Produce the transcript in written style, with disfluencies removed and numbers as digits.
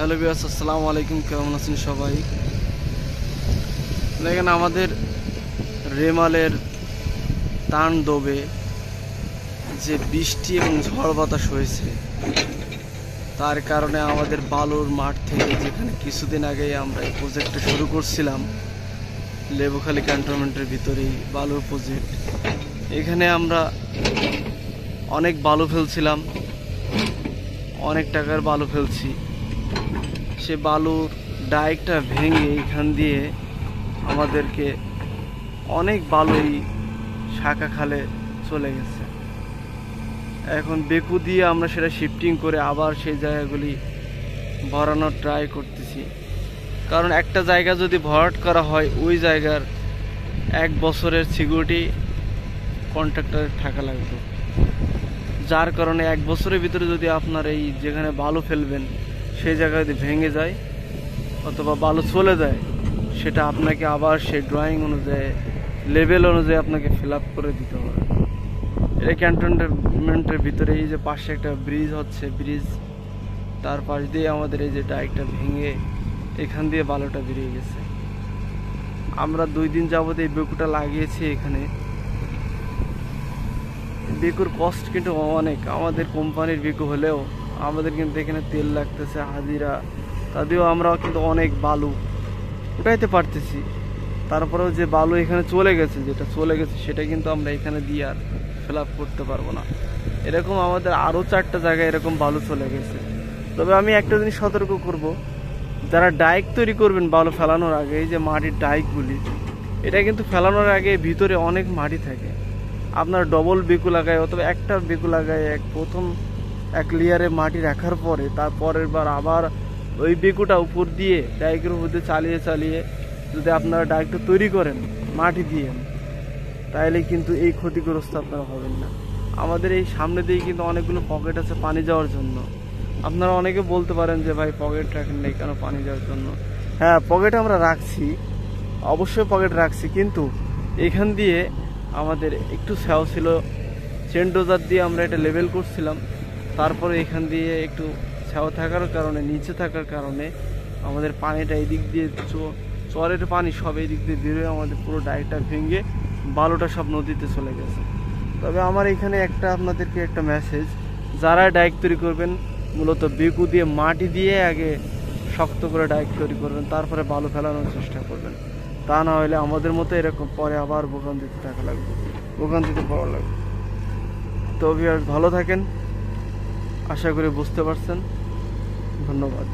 Hello viewers, আসসালামু আলাইকুম। কেমন আছেন সবাই? দেখেন, আমাদের রেমালের তাণ্ডবে যে বৃষ্টি এবং ঝড় বাতাস হয়েছে, তার কারণে আমাদের বালুর মাঠ থেকে, যেখানে কিছুদিন আগেই আমরা এই প্রজেক্টটা শুরু করছিলাম, লেবুখালী ক্যান্টনমেন্টের ভিতরেই বালুর প্রজেক্ট, এখানে আমরা অনেক বালু ফেলছিলাম, অনেক টাকার বালু ফেলছি। সে বালুর ডাইকটা ভেঙে এখান দিয়ে আমাদেরকে অনেক বালুই শাখা খালে চলে গেছে। এখন বেকু দিয়ে আমরা সেটা শিফটিং করে আবার সেই জায়গাগুলি ভরানোর ট্রাই করতেছি। কারণ একটা জায়গা যদি ভরাট করা হয়, ওই জায়গার 1 বছরের সিকিউরিটি কন্ট্রাক্টরের থাকা লাগবে, যার কারণে 1 বছরের ভিতরে যদি আপনার এই যেখানে বালু ফেলবেন সেই জায়গা যদি ভেঙে যায় অথবা বালু চলে যায়, সেটা আপনাকে আবার সেই ড্রয়িং অনুযায়ী, লেভেল অনুযায়ী আপনাকে ফিল আপ করে দিতে হবে। এটা ক্যান্টনমেন্টের ভিতরে এই যে পাশে একটা ব্রিজ হচ্ছে, ব্রিজ তার পাশ দিয়ে আমাদের এই যে ডাইকটা ভেঙে এখান দিয়ে বালুটা বেরিয়ে গেছে। আমরা 2 দিন যাবত এই বেকুটা লাগিয়েছি এখানে। বেকুর কস্ট কিন্তু অনেক, আমাদের কোম্পানির বেকু হলেও আমাদের কিন্তু এখানে তেল লাগতেছে, হাজিরা, তাদেরও আমরা কিন্তু অনেক বালু উঠাইতে পারতেছি। তারপরেও যে বালু এখানে চলে গেছে, যেটা চলে গেছে সেটা কিন্তু আমরা এখানে দিয়ে আর ফিল আপ করতে পারবো না। এরকম আমাদের আরও 4টা জায়গায় এরকম বালু চলে গেছে। তবে আমি একটা জিনিস সতর্ক করব, যারা ডাইক তৈরি করবেন বালু ফেলানোর আগে, এই যে মাটির ডাইকগুলি, এটা কিন্তু ফেলানোর আগে ভিতরে অনেক মাটি থাকে। আপনার ডবল বেকু লাগায় অথবা একটা বেকু লাগায় প্রথম 1 লেয়ারে মাটি রাখার পরে তারপরের বার আবার ওই বেকুটা উপর দিয়ে ডাইকের উপর দিয়ে চালিয়ে চালিয়ে যদি আপনারা ডাইকটা তৈরি করেন মাটি দিয়ে, তাহলে কিন্তু এই ক্ষতিগ্রস্ত আপনারা হবেন না। আমাদের এই সামনে দিয়ে কিন্তু অনেকগুলো পকেট আছে পানি যাওয়ার জন্য। আপনারা অনেকে বলতে পারেন যে ভাই পকেট রাখেন নাই কেন পানি যাওয়ার জন্য? হ্যাঁ, পকেট আমরা রাখছি, অবশ্যই পকেট রাখছি, কিন্তু এখান দিয়ে আমাদের একটু স্যাও ছিল, চেন ডোজার দিয়ে আমরা এটা লেভেল করছিলাম। তারপরে এখান দিয়ে একটু স্যাও থাকার কারণে, নিচে থাকার কারণে আমাদের পানিটা এই দিক দিয়ে, চরের পানি সব এই দিক দিয়ে বেরোয় আমাদের পুরো ডাইকটা ভেঙে বালুটা সব নদীতে চলে গেছে। তবে আমার এখানে আপনাদেরকে একটা মেসেজ, যারা ডাইক তৈরি করবেন মূলত বেকু দিয়ে, মাটি দিয়ে আগে শক্ত করে ডাইক তৈরি করবেন, তারপরে বালু ফেলানোর চেষ্টা করবেন। তা না হলে আমাদের মতো এরকম পরে আবার ভোগান্তিতে থাকা লাগবে, ভোগান্তিতে পড়া লাগবে। তো ভিউয়ার্স, ভালো থাকেন, আশা করি বুঝতে পারছেন। ধন্যবাদ।